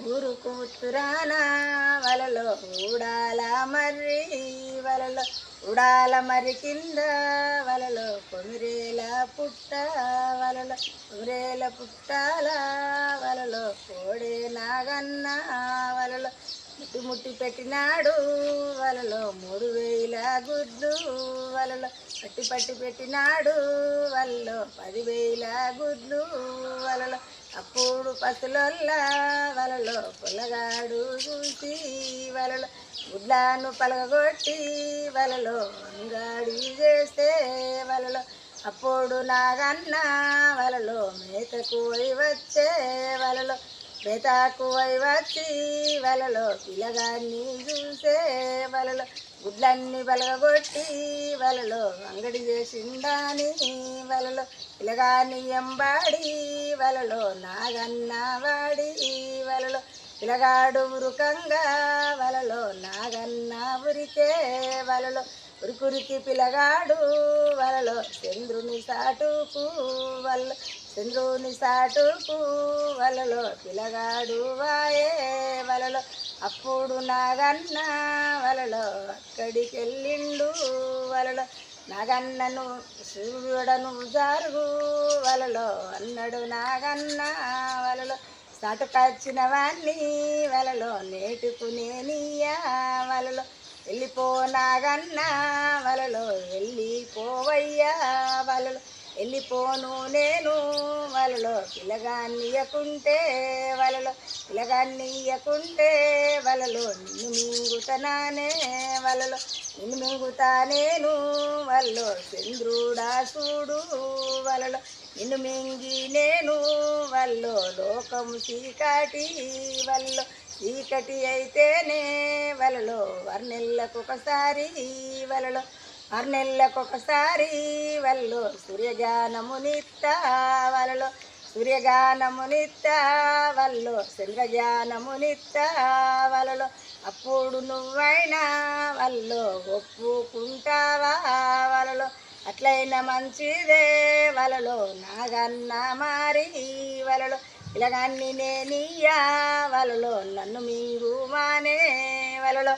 ఊరు కూతురాన వలలో ఊడాల మర్రి వలలో ఉడాల మర్రి కింద వలలో కొమిరేల పుట్ట వలలో కొమిరేల పుట్టాల వలలో కోడే నాగన్న వలలో ముట్టి ముట్టి పెట్టినాడు వలలో 3000 గుడ్లు వలలో పట్టి పట్టి పెట్టినాడు వలలో 10,000 గుడ్లు వలలో అప్పుడు పసులొల్ల వలలో పొల్లగాడు చూసి వలలో గుడ్లను పలగొట్టి వలలో అంగాడి చేస్తే వలలో అప్పుడు నాగన్న వలలో మేతకు పోయి వచ్చే వలలో మేతకు పోయి వచ్చి వలలో పిల్లగాన్ని చూసే వలలో గుడ్లన్నీ పలగొట్టి వలలో అంగడి చేసిందాని వలలో పిల్లగాన్ని ఎంబాడి వలలో నాగన్న వాడి వలలో పిల్లగాడు ఉరుకంగా వలలో నాగన్న ఉరికే వలలో ఉరుకురికి పిల్లగాడు వలలో చంద్రుని సాటుకు వల్ల చంద్రుని సాటుకు వలలో పిల్లగాడు వాయే వలలో అప్పుడు నాగన్న వలలో అక్కడికి వెళ్ళిండు వలలో నాగన్నను సూర్యుడను జారుగు వలలో అన్నాడు నాగన్న వలలో సాటుకొచ్చిన వాణ్ణి వలలో నేటుకునేనియా వలలో వెళ్ళిపో నాగన్న వలలో వెళ్ళిపోవయ్యా వలలో వెళ్ళిపోను నేను వలలో పిల్లగాన్నియకుంటే వలలో పిల్లగాన్నియకుంటే వలలో నిన్ను మింగుతనానే వలలో నిన్ను మింగుతా నేను వలలో చంద్రుడా చూడు వలలో నిన్ను మింగి నేను వల్లో లోకము చీకటి వల్లో చీకటి అయితేనే వలలో 6 నెలలకొకసారి వలలో 6 నెలలకొకసారి వల్లో సూర్యజ్ఞానమునిత్త వలలో సూర్యగానమునిత్త వల్లో చంద్రజ్ఞానమునిత్త వలలో అప్పుడు నువ్వైనా వల్లో ఒప్పుకుంటావా వలలో అట్లయినా మంచిదే వలలో నాగన్న మారి వలలో పిల్లగాన్ని నేనియా వలలో నన్ను మింగు మానే వలలో